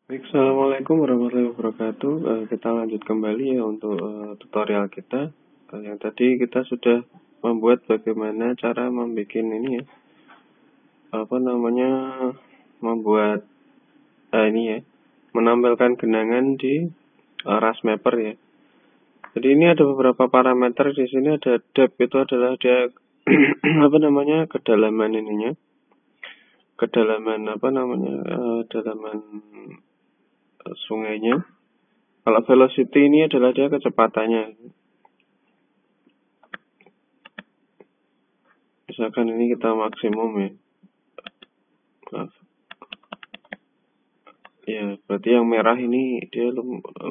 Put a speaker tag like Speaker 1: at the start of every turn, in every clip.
Speaker 1: Baik, Assalamualaikum warahmatullahi wabarakatuh. Kita lanjut kembali ya untuk tutorial kita. Yang tadi kita sudah membuat bagaimana cara membuat ini ya, membuat ini ya, menampilkan genangan di ras mapper ya. Jadi ini ada beberapa parameter di sini. Ada depth, itu adalah dia kedalaman ininya, kedalaman kedalaman sungainya. Kalau velocity ini adalah dia kecepatannya. Misalkan ini kita maksimum ya. Ya, berarti yang merah ini dia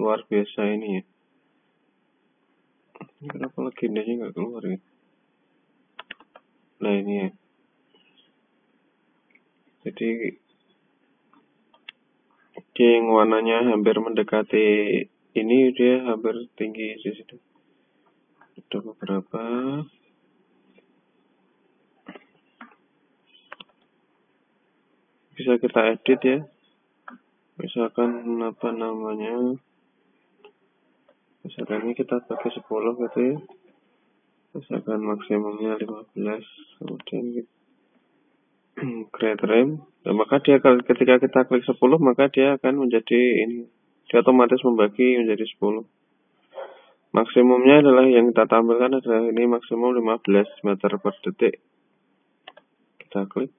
Speaker 1: luar biasa ini ya. Kenapa legendanya nggak keluar ya? Nah ini ya. Jadi dia yang warnanya hampir mendekati ini, dia hampir tinggi di situ. Ada beberapa. Bisa kita edit ya. Misalkan misalkan ini kita pakai 10 gitu ya. Misalkan maksimumnya 15, kemudian gitu. Create RAM. Nah, maka dia ketika kita klik 10, maka dia akan menjadi ini. Dia otomatis membagi menjadi 10. Maksimumnya adalah yang kita tampilkan adalah ini maksimum 15 meter per detik. Kita klik.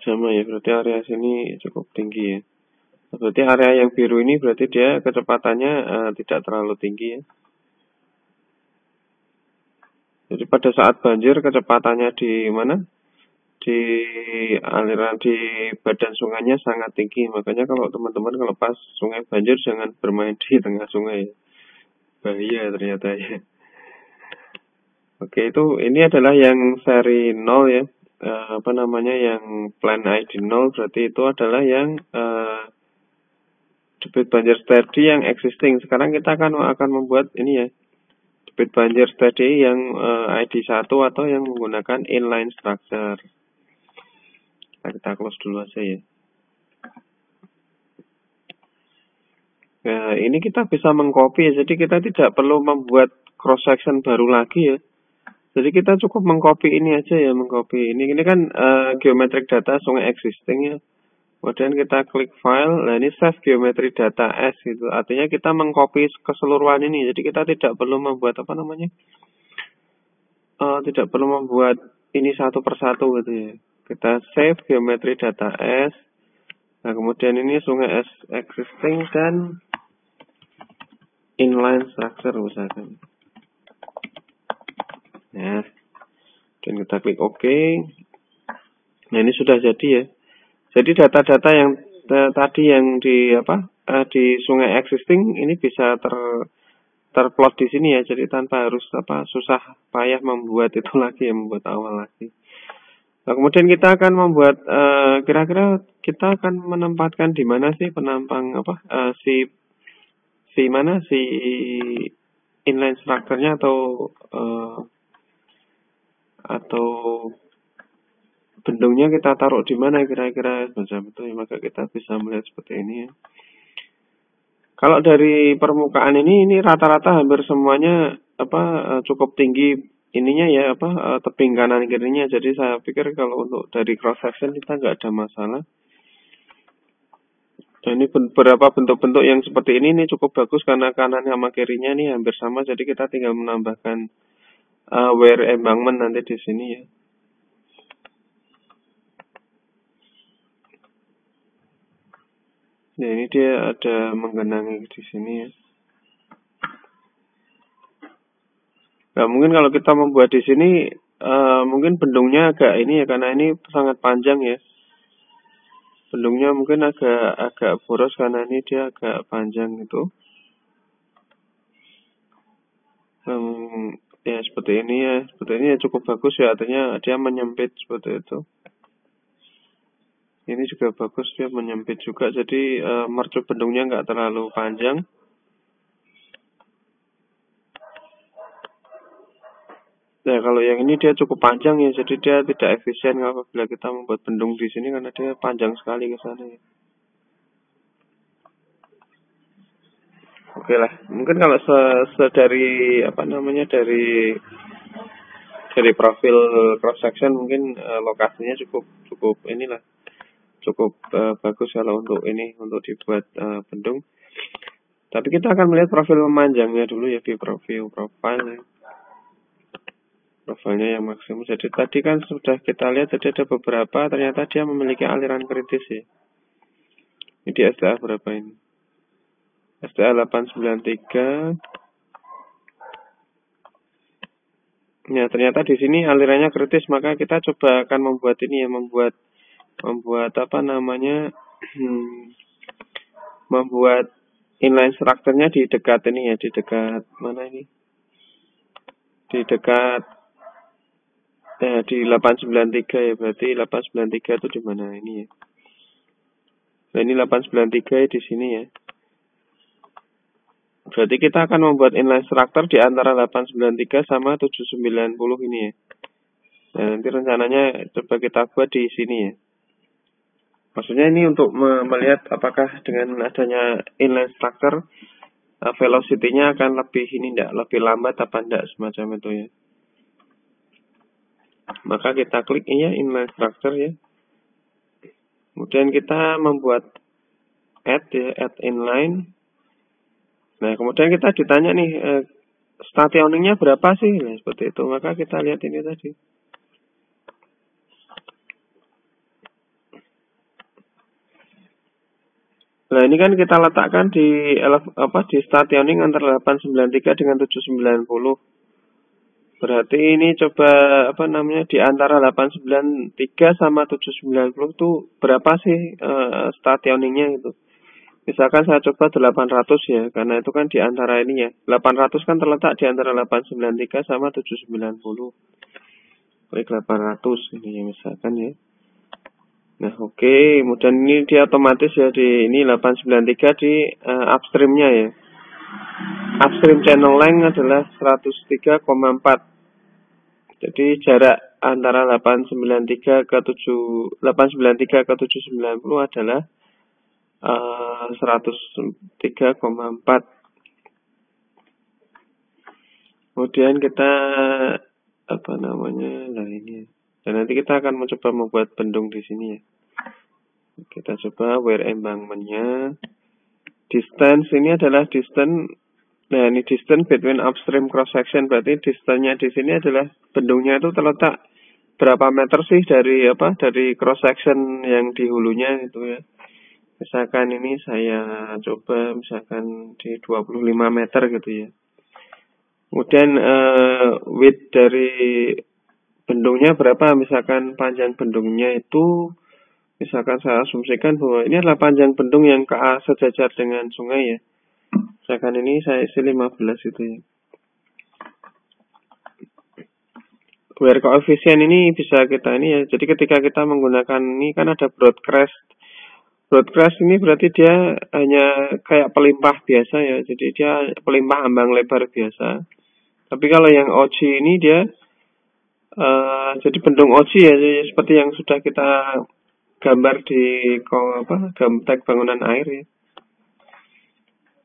Speaker 1: Sama ya, berarti area sini cukup tinggi ya. Berarti area yang biru ini berarti dia kecepatannya tidak terlalu tinggi ya. Jadi pada saat banjir kecepatannya di mana? Di aliran di badan sungainya sangat tinggi. Makanya kalau teman-teman kalau pas sungai banjir jangan bermain di tengah sungai. Bahaya ternyata ya. Oke, itu ini adalah yang seri 0 ya. Yang plan ID 0 berarti itu adalah yang debit banjir steady yang existing. Sekarang kita akan membuat ini ya. Debit banjir steady yang ID 1 atau yang menggunakan inline structure. Kita close dulu aja ya. Nah, ini kita bisa mengcopy ya. Jadi kita tidak perlu membuat cross section baru lagi ya. Jadi kita cukup mengcopy ini aja ya, mengcopy ini. Ini kan geometric data sungai existing ya. Kemudian kita klik file, nah ini save geometry data as gitu. Artinya kita mengcopy keseluruhan ini. Jadi kita tidak perlu membuat tidak perlu membuat ini satu persatu gitu ya. Kita save geometry data as. Nah kemudian ini sungai as existing dan inline structure misalkan. Nah, dan kita klik OK. Nah ini sudah jadi ya. Jadi data-data yang tadi yang di sungai existing ini bisa terplot di sini ya. Jadi tanpa harus susah payah membuat itu lagi ya, membuat awal lagi. Nah, kemudian kita akan membuat kira-kira kita akan menempatkan di mana sih penampang si inline structure-nya atau bendungnya kita taruh di mana kira-kira macam itu ya. Maka kita bisa melihat seperti ini ya. Kalau dari permukaan ini rata-rata hampir semuanya cukup tinggi ininya ya tebing kanan kirinya. Jadi saya pikir kalau untuk dari cross section kita nggak ada masalah. Dan ini beberapa bentuk-bentuk yang seperti ini cukup bagus karena kanan sama kirinya ini hampir sama. Jadi kita tinggal menambahkan wear embankment nanti di sini ya. Nah ini dia ada menggenangi di sini ya. Nah mungkin kalau kita membuat di sini mungkin bendungnya agak ini ya, karena ini sangat panjang ya. Bendungnya mungkin agak boros karena ini dia agak panjang itu. Ya seperti ini ya cukup bagus ya, artinya dia menyempit seperti itu. Ini juga bagus, dia menyempit juga, jadi mercuk bendungnya nggak terlalu panjang. Nah, kalau yang ini dia cukup panjang ya, jadi dia tidak efisien apabila kita membuat bendung di sini karena dia panjang sekali ke sana ya. Oke lah, mungkin kalau dari dari profil cross section mungkin lokasinya cukup inilah cukup bagus kalau untuk dibuat bendung. Tapi kita akan melihat profil memanjangnya dulu ya, view profile. Profilnya yang maksimum. Jadi tadi kan sudah kita lihat tadi ada beberapa, ternyata dia memiliki aliran kritis ya. Ini di SDA berapa ini? SDA 893. Ya, ternyata di sini alirannya kritis, maka kita coba akan membuat ini ya, membuat membuat inline structure-nya di dekat ini ya, di dekat mana ini? Di dekat di 893 ya, berarti 893 itu di mana ini ya? Nah, ini 893 di sini ya. Berarti kita akan membuat inline structure di antara 893 sama 790 ini ya. Nah, nanti rencananya coba kita buat di sini ya. Maksudnya ini untuk melihat apakah dengan adanya inline structure velocity-nya akan lebih lambat apa enggak semacam itu ya. Maka kita klik ini ya, inline structure ya. Kemudian kita membuat add inline. Nah, kemudian kita ditanya nih stationing-nya berapa sih? Nah, seperti itu. Maka kita lihat ini tadi. Nah, ini kan kita letakkan di stationing antara 893 dengan 790. Berarti ini coba di antara 893 sama 790 itu berapa sih stationingnya itu? Misalkan saya coba 800 ya, karena itu kan di antara ini ya. 800 kan terletak di antara 893 sama 790. Klik 800 ini ya misalkan ya. Nah, oke, kemudian ini dia otomatis ya di ini 893 di upstreamnya ya. Upstream channel length adalah 103,4. Jadi jarak antara 893 ke 790 adalah 103,4. Kemudian kita ini. Dan nanti kita akan mencoba membuat bendung di sini ya. Kita coba where embankment-nya. Distance ini adalah distance. Nah, ini distance between upstream cross section, berarti distance-nya di sini adalah bendungnya itu terletak berapa meter sih dari cross section yang di hulunya itu ya. Misalkan ini saya coba misalkan di 25 meter gitu ya. Kemudian width dari bendungnya berapa? Misalkan panjang bendungnya itu, misalkan saya asumsikan bahwa ini adalah panjang bendung yang sejajar dengan sungai ya. Misalkan ini saya isi 15 itu ya. Wear coefficient ini bisa kita ini ya. Jadi ketika kita menggunakan ini kan ada broadcast. Broadcast ini berarti dia hanya kayak pelimpah biasa ya. Jadi dia pelimpah ambang lebar biasa. Tapi kalau yang OG ini dia jadi bendung OG ya, jadi seperti yang sudah kita gambar di gamtek bangunan air ya.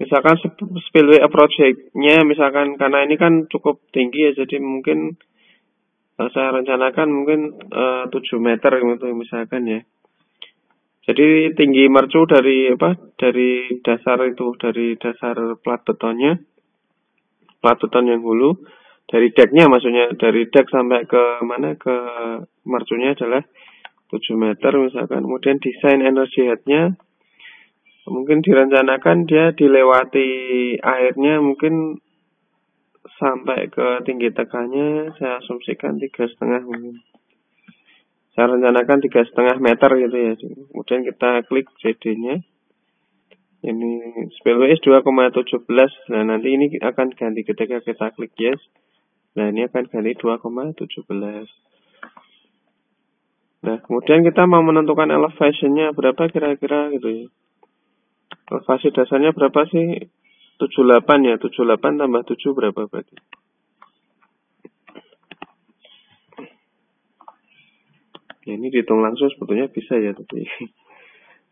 Speaker 1: Misalkan spillway approach-nya misalkan karena ini kan cukup tinggi ya, jadi mungkin saya rencanakan mungkin 7 meter gitu misalkan ya. Jadi tinggi mercu dari dasar plat betonnya, plat beton yang hulu, dari decknya maksudnya, dari deck sampai ke mercunya adalah 7 meter misalkan. Kemudian desain energy head-nya mungkin direncanakan dia dilewati airnya mungkin sampai ke tinggi tekannya saya asumsikan 3,5 mungkin. Saya rencanakan 3,5 meter gitu ya. Kemudian kita klik CD-nya. Ini spillway 2,17. Nah, nanti ini akan ganti ketika kita klik yes. Nah, ini akan ganti 2,17. Nah, kemudian kita mau menentukan elevation-nya berapa kira-kira gitu ya. Elevasi dasarnya berapa sih? 78 ya. 78 tambah 7 berapa berarti? Ya, ini dihitung langsung sebetulnya bisa ya, tapi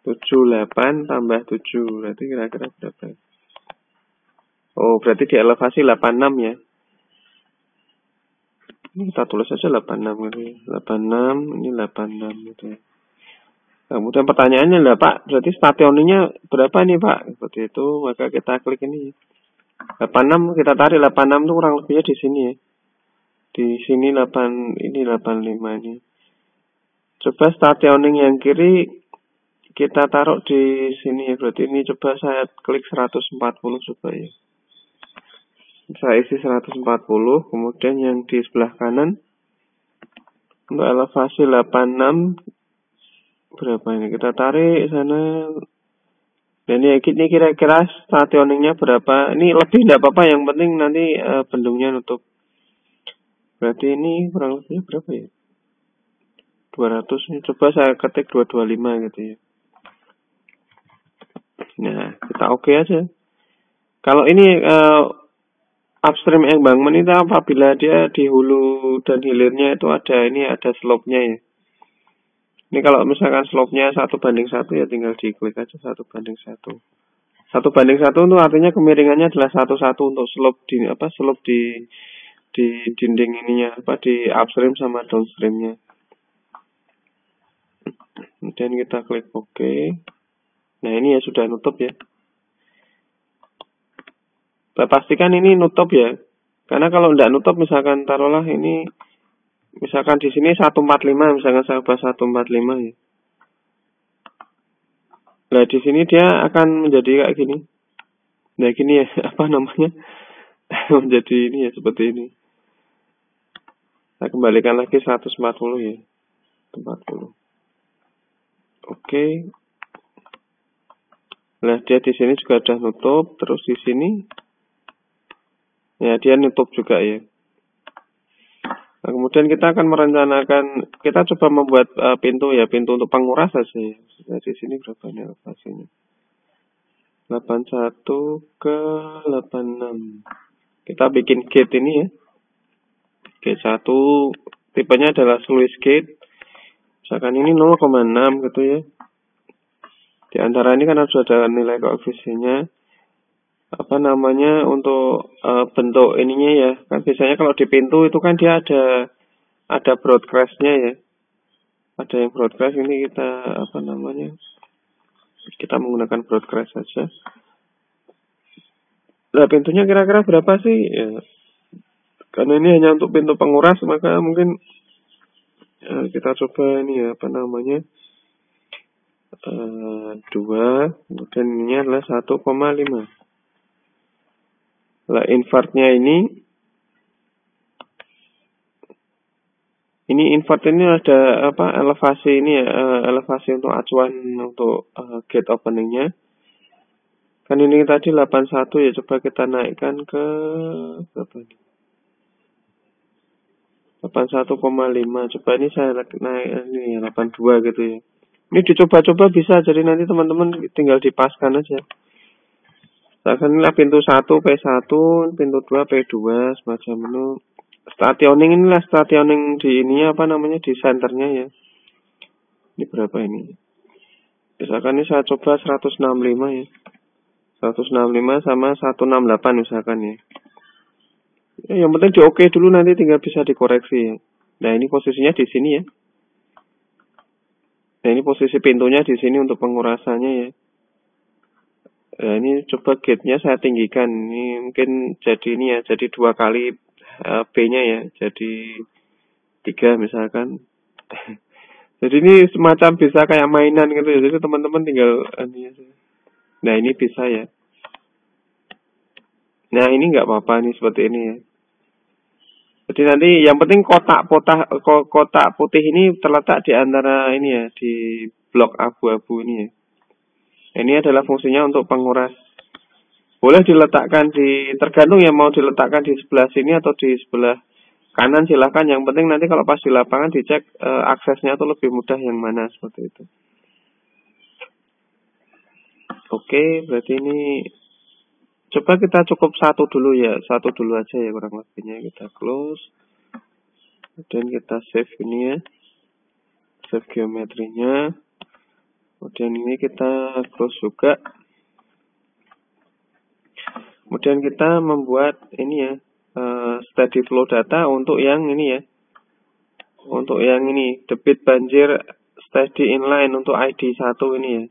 Speaker 1: 78 tambah 7 berarti kira-kira berapa? Oh, berarti di elevasi 86 ya. Ini kita tulis aja 86 gitu ya. 86, ini 86 gitu ya. Nah, kemudian pertanyaannya lah, Pak, berarti stationingnya berapa nih, Pak? Seperti itu, maka kita klik ini. 86, kita tarik 86 itu kurang lebihnya di sini ya. Di sini 8, ini 85 ini. Coba stationing yang kiri kita taruh di sini ya. Berarti ini coba saya klik 140 coba ya. Saya isi 140, kemudian yang di sebelah kanan untuk elevasi 86 berapa ini? Kita tarik sana. Dan ini kira-kira stationingnya berapa? Ini lebih tidak apa-apa, yang penting nanti bendungnya nutup. Berarti ini kurang lebihnya berapa ya? 200 ini coba saya ketik 225 gitu ya. Nah, kita oke aja. Kalau ini upstream embankment itu apabila dia di hulu dan hilirnya itu ada slope-nya ya. Ini kalau misalkan slope-nya 1:1 ya tinggal diklik aja 1:1. 1:1 itu artinya kemiringannya adalah 1:1 untuk slope di dinding ininya, di upstream sama downstreamnya. Kemudian kita klik OK. Nah, ini ya sudah nutup ya. Kita pastikan ini nutup ya. Karena kalau tidak nutup, misalkan taruhlah ini, misalkan di sini 145, misalkan saya ubah 145 ya. Nah, di sini dia akan menjadi kayak gini. Nah, gini ya, apa namanya? Menjadi ini ya, seperti ini. Saya kembalikan lagi 140 ya. 40. Oke. Nah, dia di sini juga sudah nutup, terus di sini ya dia nutup juga ya. Nah, kemudian kita akan merencanakan, kita coba membuat pintu untuk penguras saja ya. Nah, di sini berapa ini elevasinya? 81 ke 86. Kita bikin gate ini ya. Gate 1 tipenya adalah sluice gate. Misalkan ini 0,6 gitu ya. Di antara ini kan sudah ada nilai koefisiennya. Untuk bentuk ininya ya. Kan biasanya kalau di pintu itu kan dia ada broadcast-nya ya. Ada yang broadcast, ini kita kita menggunakan broadcast saja. Nah, pintunya kira-kira berapa sih? Ya. Karena ini hanya untuk pintu penguras, maka mungkin kita coba ini ya, 2, kemudian ini adalah 1,5. Lah, invertnya ini invert ini ada elevasi ini ya, elevasi untuk acuan untuk gate openingnya. Kan ini tadi 81 ya, coba kita naikkan ke berapa ini? 81,5. Coba ini saya naik ini 82 gitu ya. Ini dicoba-coba bisa, jadi nanti teman-teman tinggal dipaskan aja. Misalkan inilah pintu 1 P1, pintu 2 P2 semacam itu. Stationing di ininya di senternya ya. Ini berapa ini? Misalkan ini saya coba 165 ya. 165 sama 168 misalkan ya. Yang penting di oke dulu, nanti tinggal bisa dikoreksi ya. Nah, ini posisinya di sini ya. Nah, ini posisi pintunya di sini untuk pengurasannya ya. Nah, ini coba gate-nya saya tinggikan. Ini mungkin jadi ini ya, jadi 2 kali B-nya ya, jadi 3 misalkan. Jadi ini semacam bisa kayak mainan gitu ya. Jadi teman-teman tinggal nah, ini bisa ya. Nah, ini nggak apa-apa nih seperti ini ya. Jadi nanti yang penting kotak putih ini terletak di antara ini ya, di blok abu-abu ini ya. Ini adalah fungsinya untuk penguras. Boleh diletakkan tergantung ya, mau diletakkan di sebelah sini atau di sebelah kanan silahkan. Yang penting nanti kalau pas di lapangan dicek aksesnya itu lebih mudah yang mana, seperti itu. Oke, berarti ini coba kita cukup 1 dulu ya, 1 dulu aja ya kurang lebihnya. Kita close dan kita save ini ya. save geometrinya. Kemudian ini kita close juga. Kemudian kita membuat ini ya, steady flow data untuk yang ini ya. Untuk yang ini, debit banjir steady inline untuk ID 1 ini ya.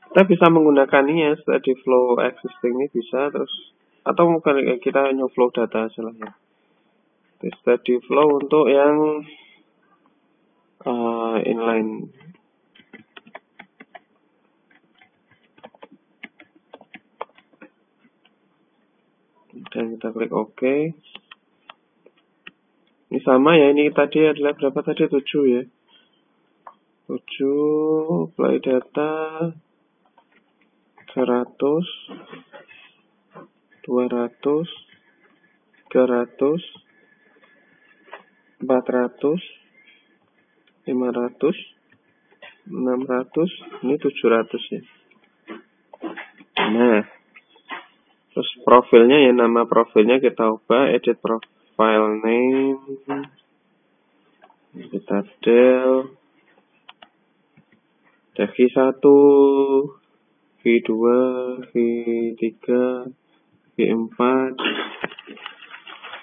Speaker 1: Kita bisa menggunakan ini ya, steady flow existing ini bisa, terus atau mungkin kita new flow data aja lah ya. Steady flow untuk yang inline. Dan kita klik OK. Ini sama ya, ini tadi adalah berapa tadi? 7 ya. 7 play data 100, 200, 300, 400, 500, 600, ini 700 ya. Nah, terus profilnya ya, nama profilnya kita ubah, edit profile name, kita del, V1, V2, V3, V4,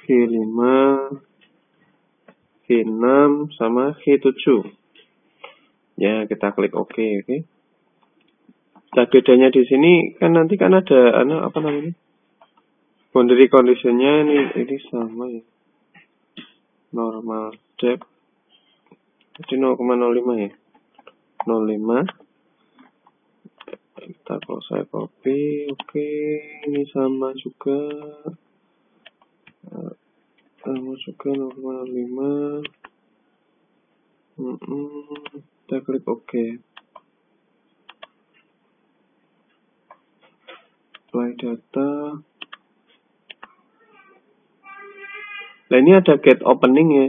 Speaker 1: V5, V6, sama V7. Ya, kita klik OK, oke. Nah, bedanya di sini kan nanti kan ada apa namanya? Boundary conditionnya ini sama ya. Normal depth. Jadi 0,05 ya. 05. Kita kalau saya copy, oke, ini sama juga. Sama juga 0,05. Kita klik OK. Apply data. Nah, ini ada get opening ya.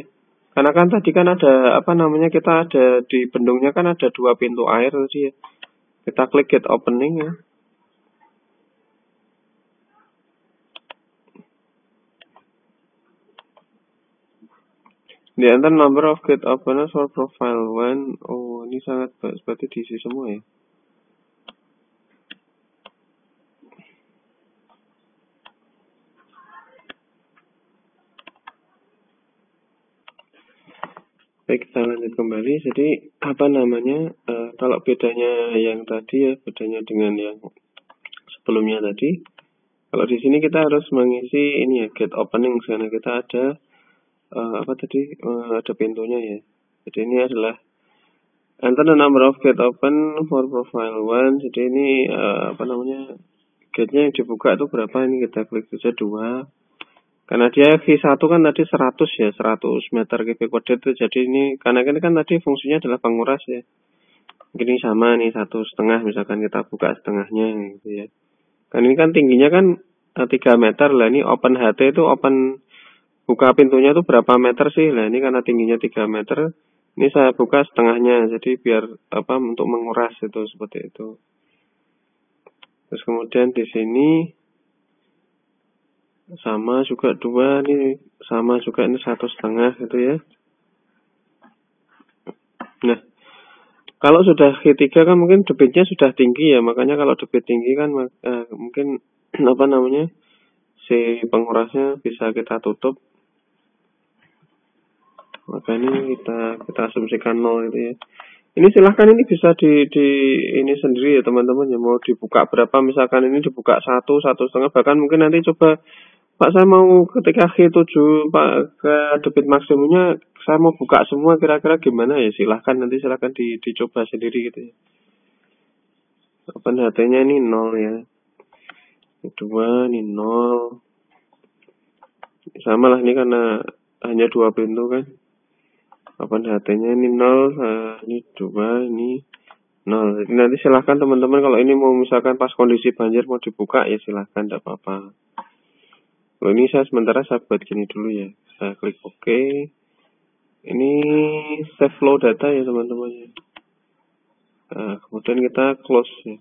Speaker 1: Karena kan tadi kan ada apa namanya, kita ada di bendungnya kan ada 2 pintu air tadi ya. Kita klik get opening ya. The enter number of get openers for profile 1. Oh, ini sangat berarti diisi semua ya. Baik, kita lanjut kembali. Jadi apa namanya, kalau bedanya yang tadi ya, bedanya dengan yang sebelumnya tadi, kalau di sini kita harus mengisi ini ya, get opening, karena kita ada apa tadi, ada pintunya ya. Jadi ini adalah enter the number of get open for profile 1. Jadi ini apa namanya, getnya yang dibuka itu berapa, ini kita klik saja 2. Karena dia V1 kan tadi 100 ya, 100 meter kubik per detik. Jadi ini, karena ini kan tadi fungsinya adalah penguras ya. Ini sama nih, 1,5 misalkan kita buka setengahnya gitu ya. Kan ini kan tingginya kan 3 meter lah. Ini open HT itu open, buka pintunya itu berapa meter sih? Nah ini karena tingginya 3 meter, ini saya buka setengahnya. Jadi biar apa, untuk menguras itu, seperti itu. Terus kemudian di sini sama juga 2, nih sama juga, ini 1,5 gitu ya. Nah, kalau sudah G3 kan mungkin debitnya sudah tinggi ya, makanya kalau debit tinggi kan mungkin apa namanya, si pengurasnya bisa kita tutup. Maka ini kita asumsikan 0 gitu ya. Ini silahkan, ini bisa di ini sendiri ya teman-teman ya, mau dibuka berapa, misalkan ini dibuka 1, 1,5, bahkan mungkin nanti coba, Pak saya mau ketika G7 Pak ke debit maksimumnya saya mau buka semua, kira-kira gimana ya, silahkan nanti silahkan dicoba sendiri gitu ya. Open HT-nya ini 0 ya. Kedua ini 0. Sama lah, ini karena hanya 2 pintu kan. Open HT-nya ini 0, ini 2, ini 0. Jadi nanti silahkan teman-teman, kalau ini mau misalkan pas kondisi banjir mau dibuka ya silahkan, tidak apa-apa. Kalau ini sementara saya buat gini dulu ya. Saya klik OK. Ini save flow data ya teman-teman ya. Nah, kemudian kita close ya.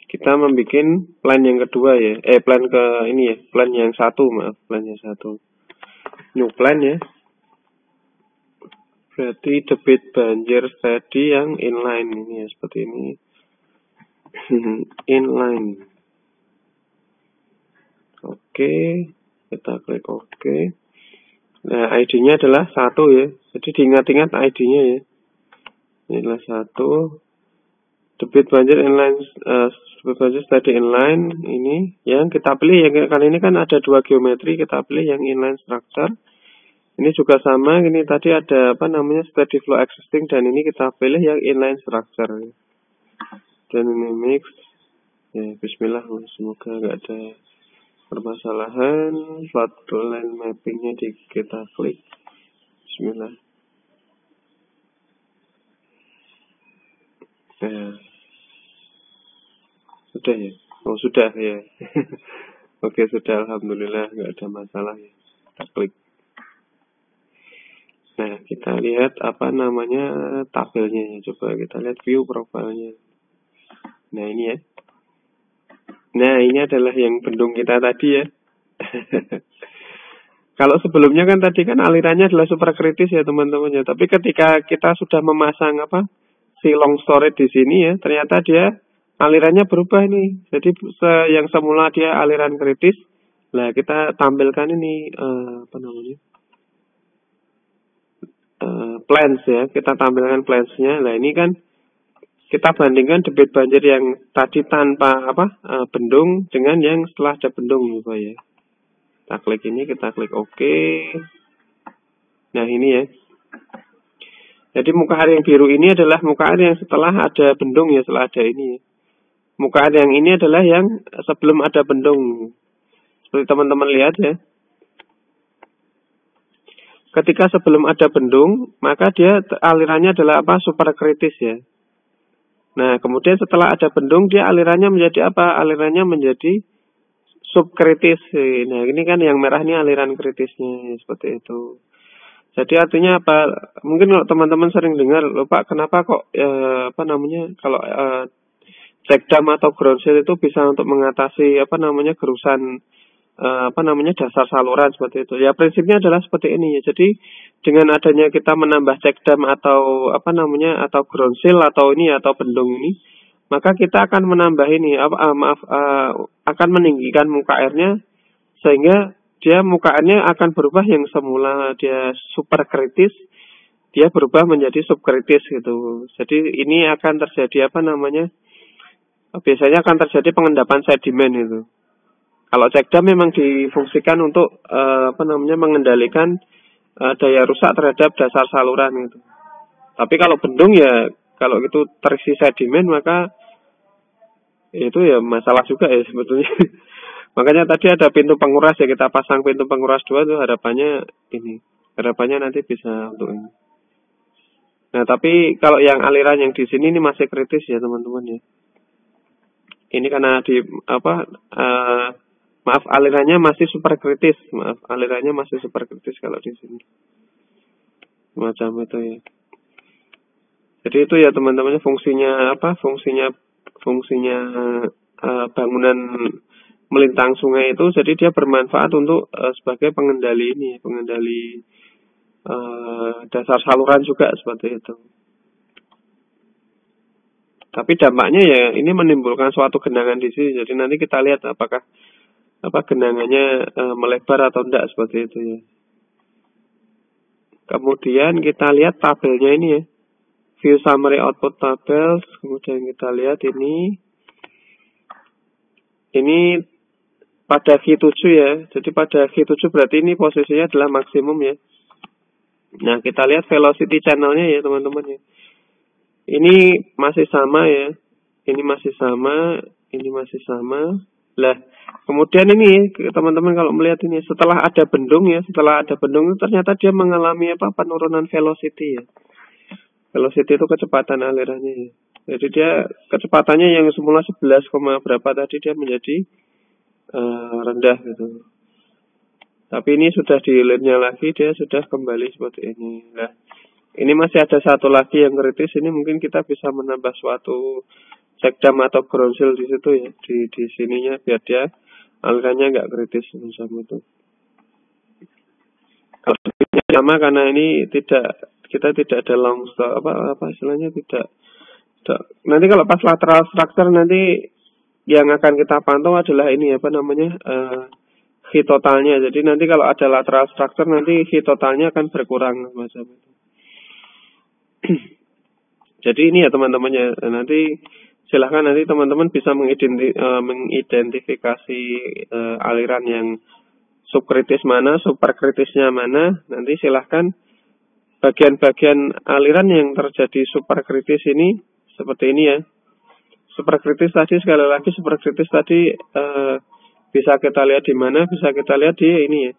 Speaker 1: kita membuat plan yang kedua ya. Plan ke ini ya, plan yang satu, maaf, plan yang satu. New plan ya. Berarti debit banjir steady yang inline ini ya, seperti ini. Inline. Oke, kita klik oke. Nah, ID-nya adalah 1 ya. Jadi diingat-ingat ID-nya ya. Ini adalah 1. Debit banjir inline, debit banjir steady inline. Ini yang kita pilih ya. Kali ini kan ada 2 geometri, kita pilih yang inline structure. Ini juga sama, ini tadi ada apa namanya steady flow existing, dan ini kita pilih yang inline structure. Dan ini mix. Ya, bismillah, semoga nggak ada permasalahan. Flood line mappingnya kita klik. Bismillah. Ya. Sudah ya? Oh sudah ya. Oke sudah, alhamdulillah nggak ada masalah ya. Kita klik. Nah, kita lihat apa namanya tabelnya. Coba kita lihat view profilnya. Nah, ini ya. Nah, ini adalah yang bendung kita tadi ya. Kalau sebelumnya kan tadi kan alirannya adalah super kritis ya teman-teman ya. Tapi ketika kita sudah memasang apa si long storage di sini ya, ternyata dia alirannya berubah nih. Jadi yang semula dia aliran kritis, lah kita tampilkan ini apa namanya? Plans ya, kita tampilkan plansnya. Nah ini kan kita bandingkan debit banjir yang tadi tanpa bendung dengan yang setelah ada bendung gitu ya. Kita klik ini, kita klik OK. Nah ini ya. Jadi muka air yang biru ini adalah muka air yang setelah ada bendung ya, setelah ada ini. Muka air yang ini adalah yang sebelum ada bendung. Seperti teman-teman lihat ya. Ketika sebelum ada bendung, maka dia alirannya adalah apa? Super kritis ya. Nah, kemudian setelah ada bendung, dia alirannya menjadi apa? Alirannya menjadi subkritis. Nah, ini kan yang merah ini aliran kritisnya, seperti itu. Jadi artinya apa? Mungkin kalau teman-teman sering dengar, lupa kenapa kok kalau check dam atau ground seal itu bisa untuk mengatasi gerusan dasar saluran seperti itu. Ya prinsipnya adalah seperti ini ya. Jadi dengan adanya kita menambah check dam atau atau ground seal atau bendung ini, maka kita akan menambah ini akan meninggikan muka airnya sehingga dia muka airnya akan berubah yang semula dia super kritis, dia berubah menjadi subkritis gitu. Jadi ini akan terjadi biasanya akan terjadi pengendapan sedimen itu. Kalau check dam memang difungsikan untuk mengendalikan daya rusak terhadap dasar saluran gitu. Tapi kalau bendung ya kalau itu terisi sedimen maka itu ya masalah juga ya sebetulnya. Makanya tadi ada pintu penguras ya, kita pasang pintu penguras 2 tuh harapannya nanti bisa untuk ini. Nah, tapi kalau yang aliran yang di sini ini masih kritis ya teman-teman ya. Ini karena alirannya masih super kritis. Alirannya masih super kritis kalau di sini. Macam itu ya. Jadi itu ya teman-teman, fungsinya bangunan melintang sungai itu, jadi dia bermanfaat untuk sebagai pengendali dasar saluran juga seperti itu. Tapi dampaknya ya ini menimbulkan suatu genangan di sini. Jadi nanti kita lihat apakah genangannya melebar atau tidak seperti itu ya. Kemudian kita lihat tabelnya ini ya. View summary output tables. Kemudian kita lihat ini pada Q7 ya. Jadi pada Q7 berarti ini posisinya adalah maksimum ya. Nah, kita lihat velocity channelnya ya teman-teman ya. Ini masih sama ya. Ini masih sama. Lah, kemudian ini teman-teman kalau melihat ini setelah ada bendung itu ternyata dia mengalami penurunan velocity ya. Velocity itu kecepatan alirannya ya. Jadi dia kecepatannya yang semula 11, berapa tadi dia menjadi rendah gitu. Tapi ini sudah di-line-nya lagi, dia sudah kembali seperti ini. Nah, ini masih ada satu lagi yang kritis. Ini mungkin kita bisa menambah suatu cek dam atau bronzil di situ ya, di sininya biar dia alirannya nggak kritis macam itu. Kalau sama karena ini kita tidak ada long stop apa istilahnya tidak. Nanti kalau pas lateral structure nanti yang akan kita pantau adalah ini apa namanya H totalnya. Jadi nanti kalau ada lateral structure nanti H totalnya akan berkurang macam itu. Jadi ini ya teman-temannya. Nanti silahkan nanti teman-teman bisa mengidentifikasi aliran yang subkritis mana, superkritisnya mana. Nanti silahkan bagian-bagian aliran yang terjadi superkritis ini seperti ini ya. Superkritis tadi sekali lagi superkritis tadi bisa kita lihat di mana? Bisa kita lihat di ini ya.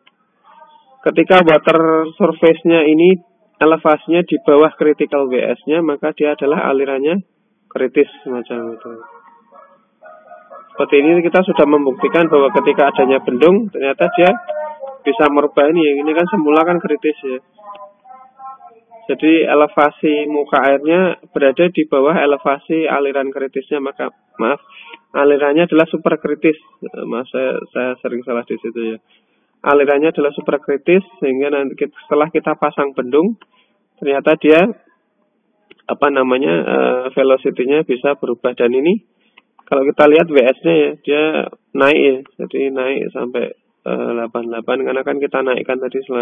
Speaker 1: Ketika water surface-nya ini elevasinya di bawah critical WS-nya, maka dia adalah alirannya kritis semacam itu. Seperti ini kita sudah membuktikan bahwa ketika adanya bendung, ternyata dia bisa merubah ini. Ini kan semula kan kritis ya. Jadi elevasi muka airnya berada di bawah elevasi aliran kritisnya, maka alirannya adalah superkritis. Saya sering salah di situ ya. Alirannya adalah superkritis sehingga nanti setelah kita pasang bendung ternyata dia velocity-nya bisa berubah, dan ini kalau kita lihat WS-nya ya dia naik ya, jadi naik sampai 88 karena kan kita naikkan tadi 7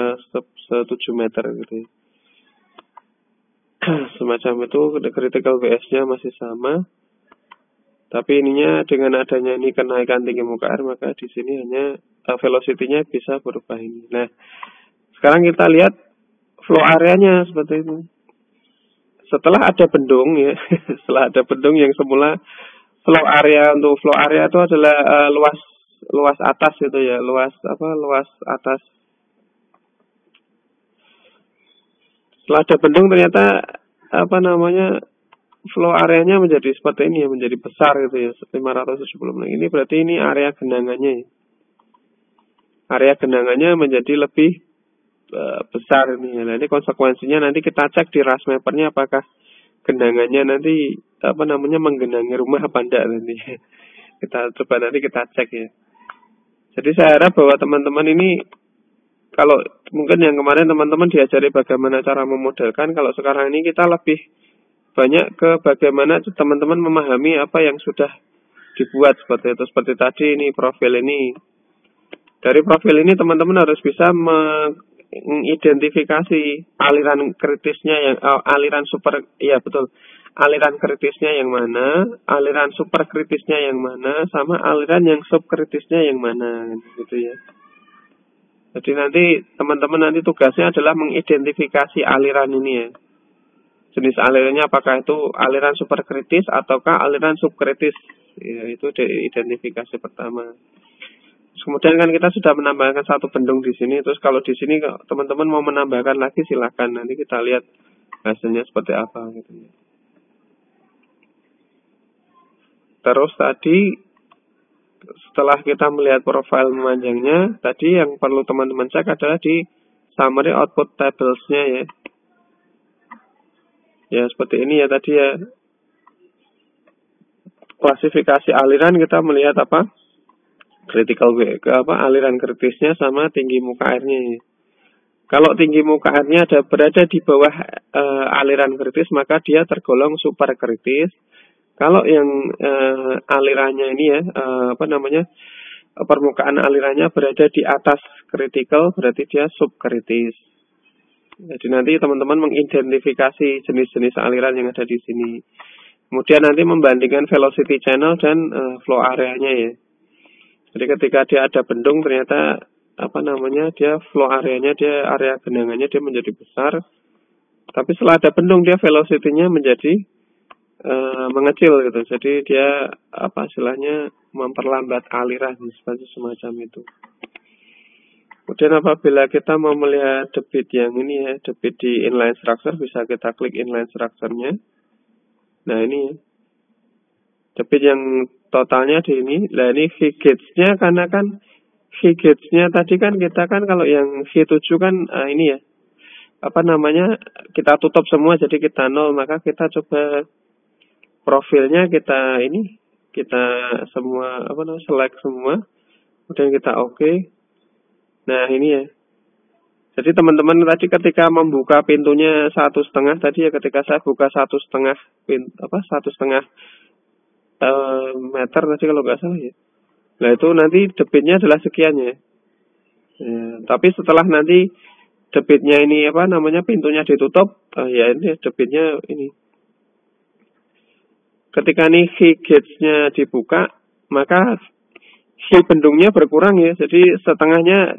Speaker 1: meter gitu ya. Semacam itu, critical WS-nya masih sama. Tapi ininya dengan adanya ini kenaikan tinggi muka air, maka di sini hanya velocity-nya bisa berubah ini. Nah, sekarang kita lihat flow areanya seperti itu. Setelah ada bendung ya, setelah ada bendung yang semula flow area itu adalah luas atas itu ya, luas atas. Setelah ada bendung ternyata flow areanya menjadi seperti ini ya, menjadi besar gitu ya, 570 meter. Ini berarti ini area genangannya ya. Area genangannya menjadi lebih besar ini ya. Nah, ini konsekuensinya nanti kita cek di RAS mappernya apakah genangannya nanti menggenangi rumah apa enggak nanti. Kita coba nanti kita cek ya. Jadi saya harap bahwa teman-teman ini, kalau mungkin yang kemarin teman-teman diajari bagaimana cara memodelkan, kalau sekarang ini kita lebih banyak ke bagaimana teman-teman memahami apa yang sudah dibuat seperti itu. Seperti tadi ini profil ini. Dari profil ini teman-teman harus bisa mengidentifikasi aliran kritisnya yang aliran kritisnya yang mana, aliran superkritisnya yang mana, sama aliran yang subkritisnya yang mana gitu ya. Jadi nanti teman-teman tugasnya adalah mengidentifikasi aliran ini ya. Jenis alirannya apakah itu aliran superkritis ataukah aliran subkritis. Ya, itu identifikasi pertama. Kemudian kan kita sudah menambahkan satu bendung di sini. Terus kalau di sini teman-teman mau menambahkan lagi silahkan. Nanti kita lihat hasilnya seperti apa gitu. Terus tadi setelah kita melihat profil memanjangnya, tadi yang perlu teman-teman cek adalah di summary output tables-nya ya. Ya seperti ini ya tadi ya. Klasifikasi aliran kita melihat apa? Critical aliran kritisnya sama tinggi muka airnya ya. Kalau tinggi muka airnya berada di bawah aliran kritis, maka dia tergolong superkritis. Kalau yang alirannya ini ya, permukaan alirannya berada di atas critical, berarti dia subkritis. Jadi nanti teman-teman mengidentifikasi jenis-jenis aliran yang ada di sini. Kemudian nanti membandingkan velocity channel dan flow areanya ya. Jadi ketika dia ada bendung ternyata dia flow areanya, dia area genangannya dia menjadi besar. Tapi setelah ada bendung dia velocity-nya menjadi mengecil gitu. Jadi dia istilahnya memperlambat aliran seperti semacam itu. Kemudian apabila kita mau melihat debit yang ini ya, debit di inline structure, bisa kita klik inline structure-nya. Nah ini ya. Debit yang totalnya di ini. Nah ini V-gauge-nya, karena kan V-gauge-nya tadi kan kita kan kalau yang V7 kan ini ya. Kita tutup semua jadi kita 0, maka kita coba profilnya kita semua select semua, kemudian kita oke. Nah ini ya. Jadi teman-teman tadi ketika membuka pintunya 1,5 tadi ya, ketika saya buka 1,5 meter tadi kalau nggak salah ya. Nah itu nanti debitnya adalah sekian ya. Tapi setelah nanti debitnya ini pintunya ditutup, ya ini debitnya ini. Ketika nih key gauge-nya dibuka, maka key bendungnya berkurang ya. Jadi setengahnya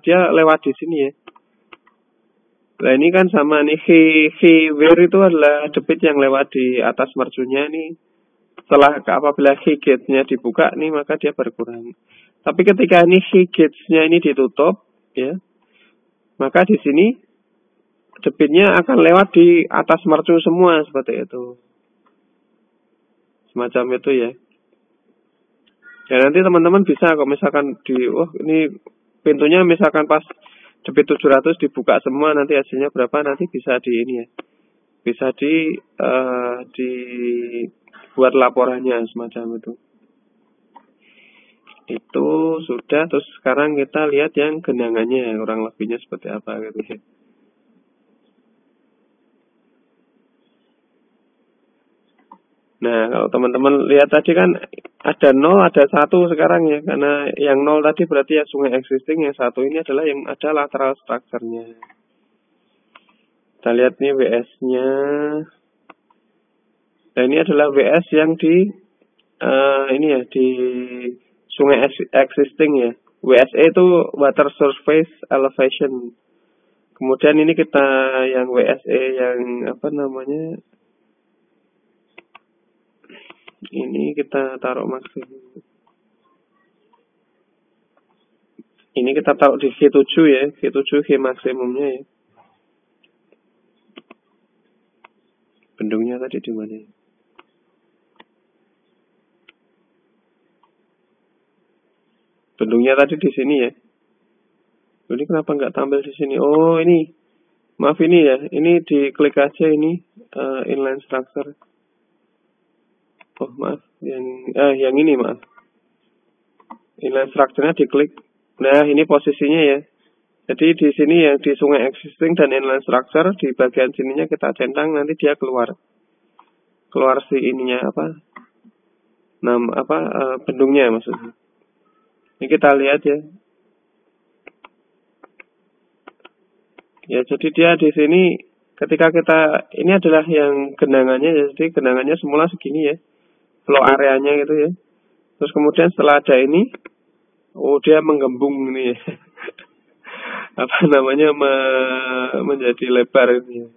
Speaker 1: dia lewat di sini ya. Nah ini kan sama nih key wear itu adalah debit yang lewat di atas mercunya nih. Apabila key gauge-nya dibuka nih maka dia berkurang. Tapi ketika ini key gauge-nya ini ditutup ya, maka di sini debitnya akan lewat di atas mercu semua seperti itu. Semacam itu ya. Ya nanti teman-teman bisa kalau misalkan ini pintunya misalkan pas debit 700 dibuka semua, nanti hasilnya berapa nanti bisa di ini ya. Bisa dibuat laporannya semacam itu. Itu sudah. Terus sekarang kita lihat yang genangannya kurang lebihnya seperti apa gitu ya. Nah, kalau teman-teman lihat tadi kan ada 0, ada 1 sekarang ya. Karena yang 0 tadi berarti ya sungai existing, yang 1 ini adalah yang ada lateral structure-nya. Kita lihat nih WS-nya. Nah, ini adalah WS yang di sungai existing ya. WSE itu water surface elevation. Kemudian ini kita yang WSE yang ini kita taruh maksimum. Ini kita taruh di G7 ya. G7 G maksimumnya ya. Bendungnya tadi di mana ya? Bendungnya tadi di sini ya. Ini kenapa nggak tampil di sini? Oh ini. Maaf ini ya. Ini diklik aja ini inline structure. Oh maaf, yang ini maaf. Inline structure-nya diklik. Nah ini posisinya ya. Jadi di sini yang di sungai existing dan inline structure di bagian sininya kita centang, nanti dia keluar si ininya bendungnya maksudnya. Ini kita lihat ya. Ya jadi dia di sini ketika ini adalah yang genangannya ya. Jadi genangannya semula segini ya. Flow areanya gitu ya. Terus kemudian setelah ada ini, dia menggembung ini ya. Menjadi lebar ini ya.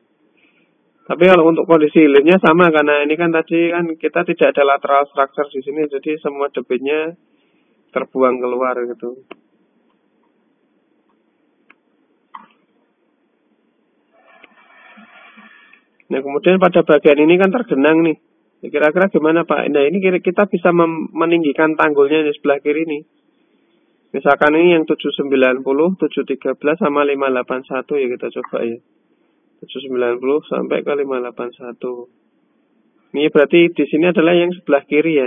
Speaker 1: Tapi kalau untuk kondisi hilirnya sama, karena ini kan tadi kan kita tidak ada lateral structure di sini, jadi semua debitnya terbuang keluar gitu. Nah kemudian pada bagian ini kan tergenang nih. Kira-kira gimana Pak? Nah ini kita bisa meninggikan tanggulnya di sebelah kiri nih. Misalkan ini yang 790, 713 sama 581 ya, kita coba ya. 790 sampai ke 581. Ini berarti di sini adalah yang sebelah kiri ya.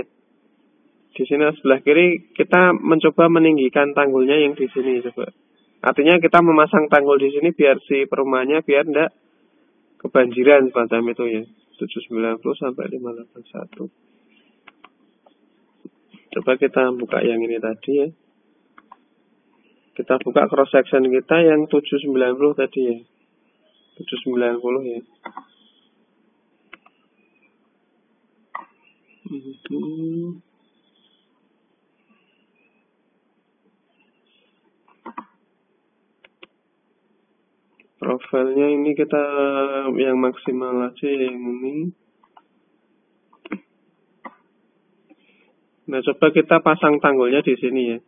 Speaker 1: Di sini sebelah kiri kita mencoba meninggikan tanggulnya yang di sini coba. Artinya kita memasang tanggul di sini biar si perumahannya biar enggak kebanjiran semacam itu ya. 790 sampai 581. Coba kita buka yang ini tadi ya. Kita buka cross section kita yang 790 tadi ya. 790 ya. Profilnya ini kita yang maksimal aja yang ini. Nah, coba kita pasang tanggulnya di sini ya.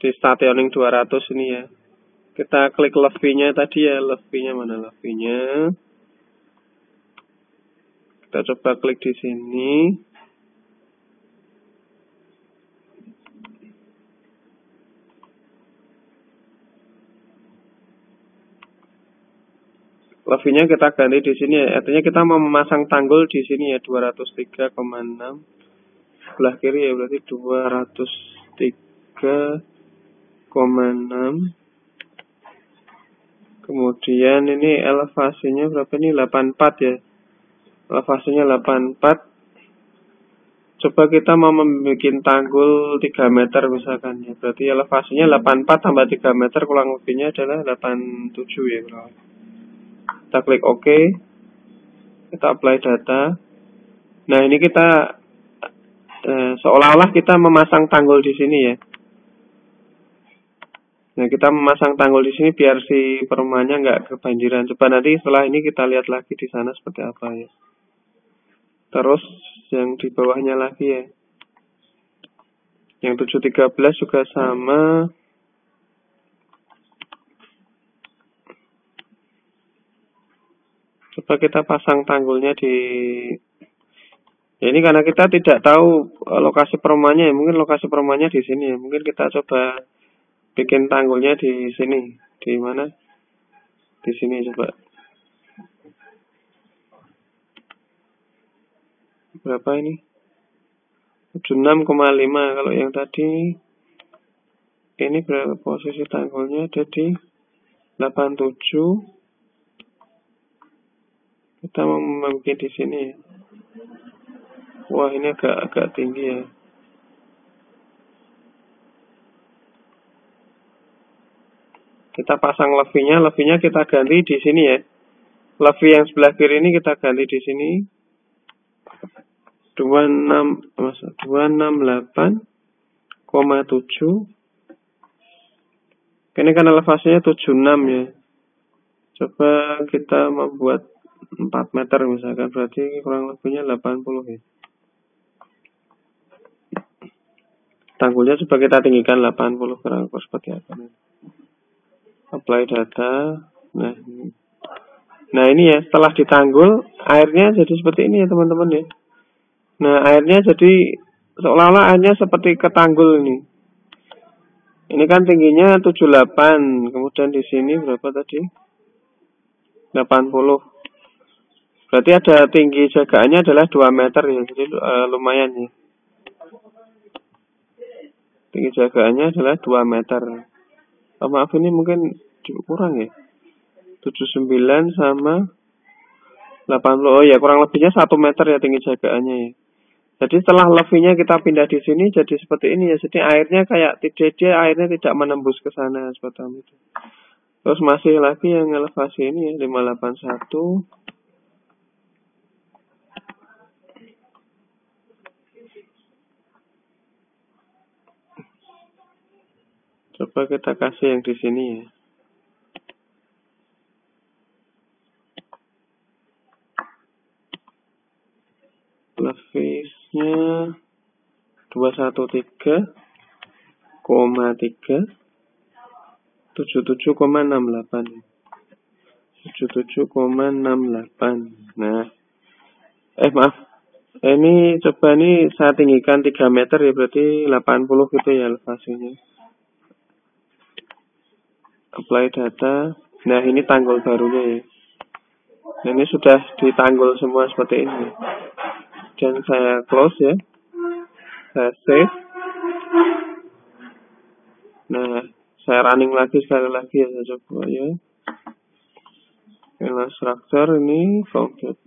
Speaker 1: Di stationing 200 ini ya. Kita klik levy-nya tadi ya. Levy-nya mana levy-nya? Kita coba klik di sini. Lebihnya kita ganti di sini ya. Artinya kita mau memasang tanggul di sini ya 203,6. Sebelah kiri ya berarti 203,6. Kemudian ini elevasinya berapa ini? 84 ya. Elevasinya 84. Coba kita mau membuat tanggul 3 meter misalkan ya. Berarti elevasinya 84 tambah 3 meter kurang lebihnya adalah 87 ya. Kita klik OK. Kita apply data. Nah, ini kita seolah-olah kita memasang tanggul di sini ya. Nah, kita memasang tanggul di sini biar si perumahannya nggak kebanjiran. Coba nanti setelah ini kita lihat lagi di sana seperti apa ya. Terus yang di bawahnya lagi ya. Yang 713 juga sama. Coba kita pasang tanggulnya di... Ya ini karena kita tidak tahu lokasi perumahannya ya. Mungkin lokasi perumahannya di sini ya. Mungkin kita coba bikin tanggulnya di sini. Di mana? Di sini coba. Berapa ini? 76,5. Kalau yang tadi ini berapa posisi tanggulnya? Ada di 87. Kita mau membuat di sini ya. Wah, ini agak tinggi ya. Kita pasang levinya kita ganti di sini ya. Levi yang sebelah kiri ini kita ganti di sini. 268,7. Ini kan elevasinya 76 ya. Coba kita membuat 4 meter misalkan, berarti kurang lebihnya 80 ya. Tanggulnya coba kita tinggikan 80, kurang lebih seperti apa nih. Apply data. Nah ini ya, setelah ditanggul airnya jadi seperti ini ya teman-teman ya. Nah airnya jadi seolah-olah airnya seperti ketanggul ini. Ini kan tingginya 78, kemudian di sini berapa tadi? 80. Berarti ada tinggi jagaannya adalah 2 meter ya, jadi lumayan ya. Tinggi jagaannya adalah 2 meter. Oh, maaf ini mungkin kurang ya. 79 sama 80. Oh ya, kurang lebihnya 1 meter ya tinggi jagaannya ya. Jadi setelah levinya kita pindah di sini jadi seperti ini ya. Jadi airnya kayak airnya tidak menembus ke sana seperti itu. Terus masih lagi yang elevasi ini ya 581. Coba kita kasih yang di sini ya. Levisnya 213,3 77,68 77,68. Nah maaf, ini coba nih saya tinggikan 3 meter ya, berarti 80 gitu ya elevasinya. Apply data. Nah ini tanggul barunya ya. Nah, ini sudah ditanggul semua seperti ini. Dan saya close ya. Saya save. Nah, saya running lagi sekali lagi ya, saya coba ya. Ini structure ini complete.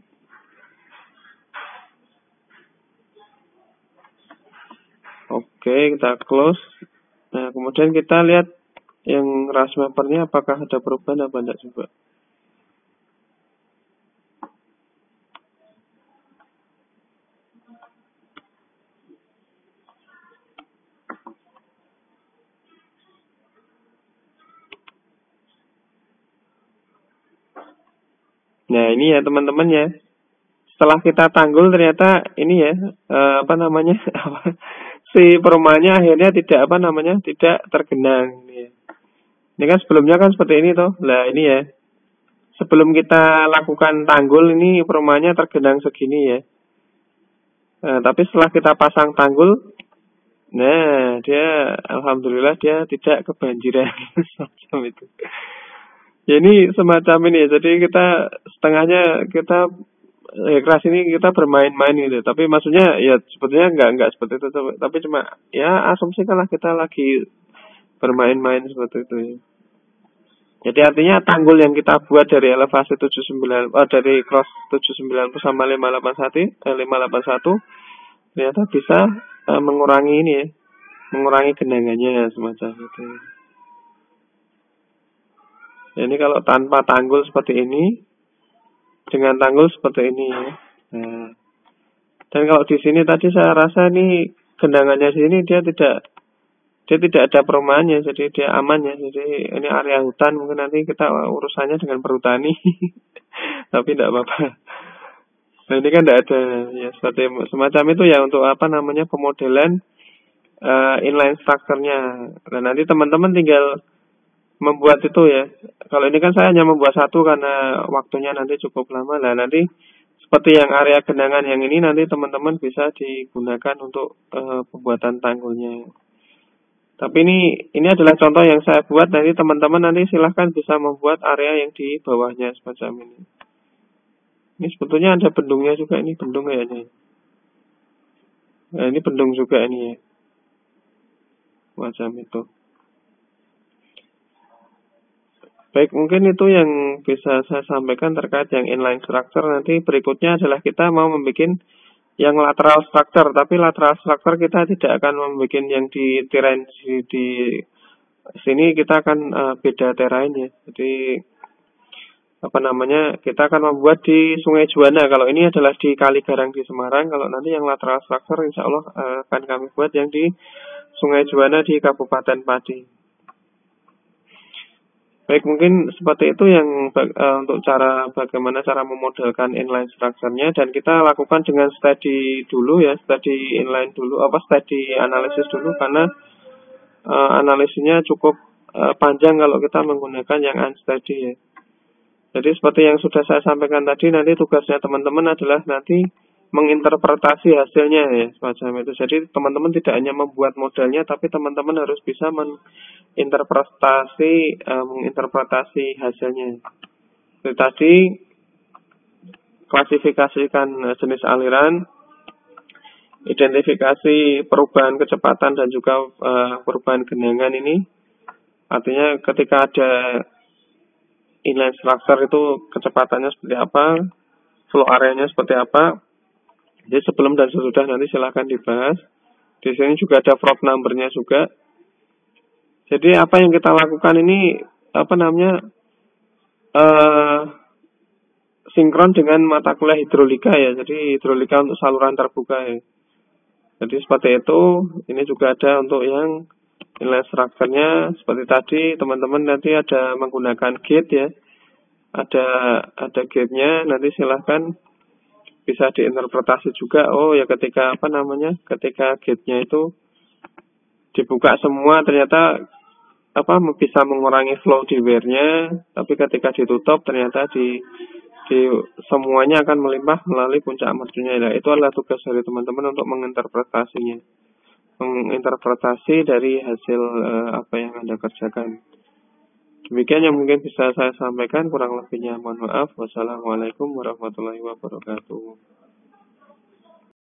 Speaker 1: Oke, kita close. Nah, kemudian kita lihat yang RAS mappernya apakah ada perubahan apa enggak coba. Nah ini ya teman-teman ya. Setelah kita tanggul ternyata ini ya si perumahannya akhirnya tidak tidak tergenang. Ini kan sebelumnya kan seperti ini toh. Lah ini ya. Sebelum kita lakukan tanggul ini perumahannya tergenang segini ya. Nah, tapi setelah kita pasang tanggul, nah dia alhamdulillah dia tidak kebanjiran semacam itu. Ya ini semacam ini ya. Jadi kita setengahnya kita kelas ini kita bermain-main gitu. Tapi maksudnya ya sebetulnya nggak seperti itu. Tapi cuma ya asumsikan lah kita lagi bermain-main seperti itu ya. Jadi artinya tanggul yang kita buat dari elevasi 79 dari cross 790 sama 581 ternyata bisa mengurangi ini ya. Mengurangi genangannya semacam itu. Ini kalau tanpa tanggul seperti ini, dengan tanggul seperti ini ya. Nah, dan kalau di sini tadi saya rasa ini genangannya sini dia tidak ada perumahannya, jadi dia aman ya. Jadi ini area hutan, mungkin nanti kita urusannya dengan perhutani, tapi tidak apa-apa. Nah ini kan tidak ada ya seperti semacam itu ya untuk apa namanya pemodelan inline structure-nya. Nah nanti teman-teman tinggal membuat itu ya. Kalau ini kan saya hanya membuat satu karena waktunya nanti cukup lama. Nah nanti seperti yang area genangan yang ini nanti teman-teman bisa digunakan untuk pembuatan tanggulnya. Tapi ini adalah contoh yang saya buat. Nanti teman-teman nanti silahkan bisa membuat area yang di bawahnya semacam ini. Ini sebetulnya ada bendungnya juga, ini bendung kayaknya. Nah ini bendung juga ini ya. Macam itu. Baik, mungkin itu yang bisa saya sampaikan terkait yang inline structure. Nanti berikutnya adalah kita mau membuat yang lateral structure. Tapi lateral structure kita tidak akan membuat yang di terrain di sini, kita akan beda terrain ya. Jadi apa namanya, kita akan membuat di Sungai Juwana. Kalau ini adalah di Kali Garang di Semarang. Kalau nanti yang lateral structure insya Allah akan kami buat yang di Sungai Juwana di Kabupaten Pati. Baik, mungkin seperti itu yang untuk bagaimana cara memodelkan inline structure-nya, dan kita lakukan dengan study dulu ya, study inline dulu, study analisis dulu, karena analisisnya cukup panjang kalau kita menggunakan yang unstudy ya. Jadi seperti yang sudah saya sampaikan tadi, nanti tugasnya teman-teman adalah nanti menginterpretasi hasilnya ya, semacam itu. Jadi teman-teman tidak hanya membuat modelnya, tapi teman-teman harus bisa menginterpretasi hasilnya. Jadi tadi klasifikasikan jenis aliran, identifikasi perubahan kecepatan dan juga perubahan genangan ini. Artinya ketika ada inline structure itu kecepatannya seperti apa, flow areanya seperti apa. Jadi sebelum dan sesudah nanti silahkan dibahas. Di sini juga ada prop number-nya juga. Jadi apa yang kita lakukan ini sinkron dengan mata kuliah hidrolika ya. Jadi hidrolika untuk saluran terbuka ya. Jadi seperti itu. Ini juga ada untuk yang inline structure-nya seperti tadi. Teman-teman nanti ada menggunakan gate ya. Ada gate-nya. Nanti silahkan bisa diinterpretasi juga. Oh ya ketika ketika gate-nya itu dibuka semua ternyata bisa mengurangi flow di wear-nya, tapi ketika ditutup ternyata di semuanya akan melimpah melalui puncak mercunya. Nah, itu adalah tugas dari teman-teman untuk menginterpretasi dari hasil apa yang Anda kerjakan. Demikian yang mungkin bisa saya sampaikan, kurang lebihnya mohon maaf. Wassalamualaikum warahmatullahi wabarakatuh.